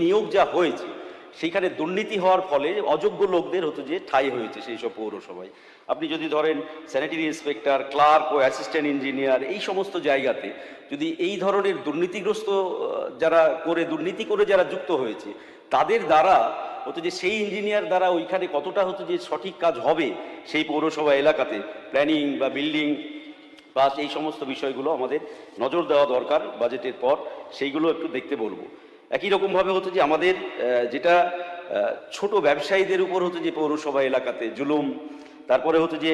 নিয়োগ যা হয়েছে সেইখানে দুর্নীতি হওয়ার ফলে অযোগ্য লোকদের হতো যে ঠাঁই হয়েছে সেই সব পৌরসভায়। আপনি যদি ধরেন স্যানিটারি ইন্সপেক্টর, ক্লার্ক ও অ্যাসিস্ট্যান্ট ইঞ্জিনিয়ার, এই সমস্ত জায়গাতে যদি এই ধরনের দুর্নীতিগ্রস্ত যারা দুর্নীতি করে যারা যুক্ত হয়েছে তাদের দ্বারা হতো যে সেই ইঞ্জিনিয়ার দ্বারা ওইখানে কতটা হতো যে সঠিক কাজ হবে সেই পৌরসভা এলাকাতে, প্ল্যানিং বা বিল্ডিং বা এই সমস্ত বিষয়গুলো আমাদের নজর দেওয়া দরকার বাজেটের পর, সেইগুলো একটু দেখতে বলবো। একই রকমভাবে হতো যে আমাদের যেটা ছোট ব্যবসায়ীদের উপর হতো যে পৌরসভা এলাকাতে জুলুম, তারপরে হতো যে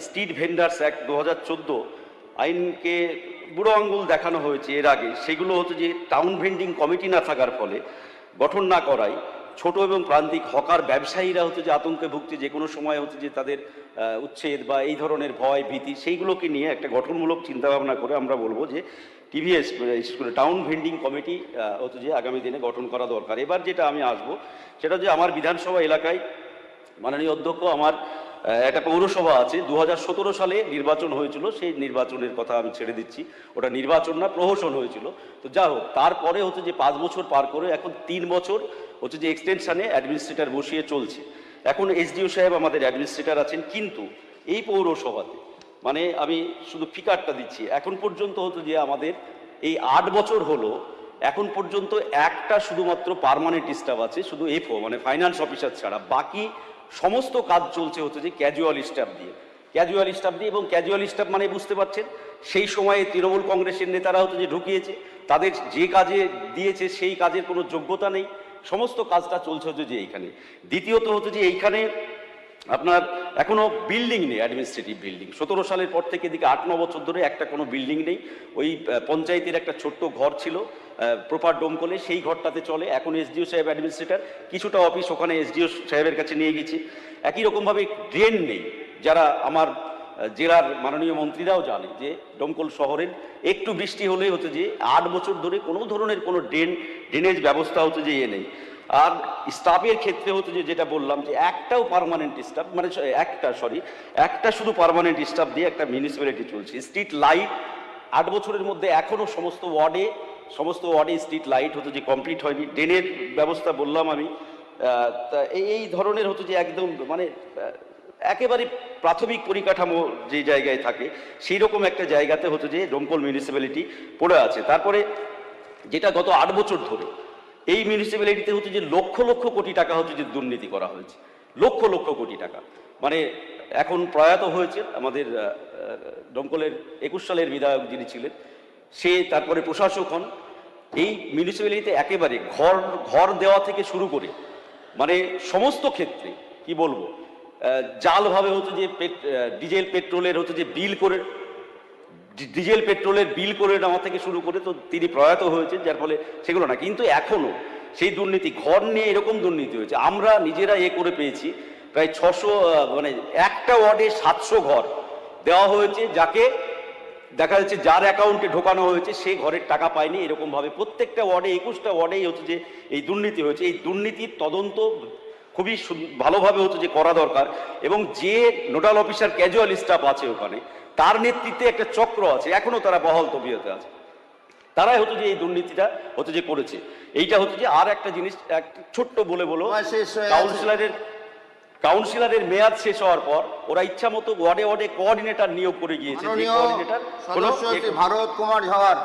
স্ট্রিট ভেন্ডার্স অ্যাক্ট 2014 আইনকে বুড়ো আঙ্গুল দেখানো হয়েছে এর আগে, সেগুলো হতো যে টাউন ভেন্ডিং কমিটি না থাকার ফলে, গঠন না করায় ছোট এবং প্রান্তিক হকার ব্যবসায়ীরা হতো যে আতঙ্কে ভুগছে, যে কোনো সময় হতো যে তাদের উচ্ছেদ বা এই ধরনের ভয় ভীতি, সেইগুলোকে নিয়ে একটা গঠনমূলক চিন্তাভাবনা করে আমরা বলবো যে টিভিএস টাউন ভেন্ডিং কমিটি হতো যে আগামী দিনে গঠন করা দরকার। এবার যেটা আমি আসবো সেটা যে আমার বিধানসভা এলাকায় মাননীয় অধ্যক্ষ আমার একটা পৌরসভা আছে, 2017 সালে নির্বাচন হয়েছিল, সেই নির্বাচনের কথা আমি ছেড়ে দিচ্ছি, ওটা নির্বাচন না প্রহসন হয়েছিল। তো যা হোক, তারপরে হচ্ছে যে 5 বছর পার করে এখন 3 বছর হচ্ছে যে এক্সটেনশানে অ্যাডমিনিস্ট্রেটর বসিয়ে চলছে। এখন এসডিও সাহেব আমাদের অ্যাডমিনিস্ট্রেটর আছেন, কিন্তু এই পৌরসভাতে মানে আমি শুধু ফিকারটা দিচ্ছি, এখন পর্যন্ত হতো যে আমাদের এই 8 বছর হলো এখন পর্যন্ত একটা শুধুমাত্র পার্মানেন্ট স্টাফ আছে, শুধু এফও মানে ফাইন্যান্স অফিসার ছাড়া, বাকি সমস্ত কাজ চলছে হচ্ছে যে ক্যাজুয়াল স্টাফ দিয়ে এবং ক্যাজুয়াল স্টাফ মানে বুঝতে পারছেন সেই সময়ে তৃণমূল কংগ্রেসের নেতারা হতো যে ঢুকিয়েছে, তাদের যে কাজে দিয়েছে সেই কাজের কোনো যোগ্যতা নেই, সমস্ত কাজটা চলছে হচ্ছে যে এইখানে। দ্বিতীয়ত হচ্ছে যে এইখানে আপনার এখনো বিল্ডিং নেই, অ্যাডমিনিস্ট্রেটিভ বিল্ডিং 17 সালের পর থেকে এদিকে 8-9 বছর ধরে একটা কোনো বিল্ডিং নেই। ওই পঞ্চায়েতের একটা ছোট্ট ঘর ছিল প্রপার ডোমকলে, সেই ঘরটাতে চলে। এখন এসডিও সাহেব অ্যাডমিনিস্ট্রেটর, কিছুটা অফিস ওখানে এসডিও সাহেবের কাছে নিয়ে গেছে। একই রকমভাবে ড্রেন নেই, যারা আমার জেলার মাননীয় মন্ত্রীরাও জানে যে ডোমকল শহরের একটু বৃষ্টি হলেই হচ্ছে যে 8 বছর ধরে কোনো ধরনের কোনো ড্রেনেজ ব্যবস্থা হচ্ছে যে নেই। আর স্টাফের ক্ষেত্রে হতো যে যেটা বললাম যে একটাও পার্মানেন্ট স্টাফ মানে একটা শুধু পার্মানেন্ট স্টাফ দিয়ে একটা মিউনিসিপ্যালিটি চলছে। স্ট্রিট লাইট 8 বছরের মধ্যে এখনও সমস্ত ওয়ার্ডে স্ট্রিট লাইট হতো যে কমপ্লিট হয়নি। ড্রেনের ব্যবস্থা বললাম আমি। তা এই ধরনের হতো যে একদম মানে একেবারে প্রাথমিক পরিকাঠামো যে জায়গায় থাকে সেই রকম একটা জায়গাতে হতো যে ডোমকল মিউনিসিপ্যালিটি পড়ে আছে। তারপরে যেটা গত 8 বছর ধরে এই মিউনিসিপ্যালিটিতে হচ্ছে যে লক্ষ লক্ষ কোটি টাকা হচ্ছে যে দুর্নীতি করা হয়েছে, লক্ষ লক্ষ কোটি টাকা। মানে এখন প্রয়াত হয়েছে আমাদের ডোমকলের 21 সালের বিধায়ক যিনি ছিলেন, সে তারপরে প্রশাসক হন। এই মিউনিসিপ্যালিটিতে একেবারে ঘর দেওয়া থেকে শুরু করে মানে সমস্ত ক্ষেত্রে কি বলবো, জালভাবে হচ্ছে যে ডিজেল পেট্রোলের বিল করে নেওয়া থেকে শুরু করে, তো তিনি প্রয়াত হয়েছেন যার ফলে সেগুলো না, কিন্তু এখনো সেই দুর্নীতি, ঘর নিয়ে এরকম দুর্নীতি হয়েছে। আমরা নিজেরা করে পেয়েছি প্রায় 600 মানে একটা ওয়ার্ডে 700 ঘর দেওয়া হয়েছে, যাকে দেখা যাচ্ছে যার অ্যাকাউন্টে ঢোকানো হয়েছে সেই ঘরের টাকা পায়নি। এরকমভাবে প্রত্যেকটা ওয়ার্ডে 21টা ওয়ার্ডেই হচ্ছে যে এই দুর্নীতি হয়েছে। এই দুর্নীতির তদন্ত খুবই ভালোভাবে হচ্ছে যে করা দরকার, এবং যে নোডাল অফিসার ক্যাজুয়াল স্টাফ আছে ওখানে তার নেতৃত্বে একটা চক্র আছে, এখনো তারা বহাল তবিয়তে আছে, তারাই হতো যে এই দুর্নীতিটা হতো যে করেছে। এইটা হচ্ছে যে আর একটা জিনিস ছোট্ট বলে কাউন্সিলরের মেয়াদ শেষ হওয়ার পর ওরা ইচ্ছা মতো ওয়ার্ডে কোঅর্ডিনেটর নিয়োগ করে গিয়েছে। ভারত কুমার ঝাওয়ার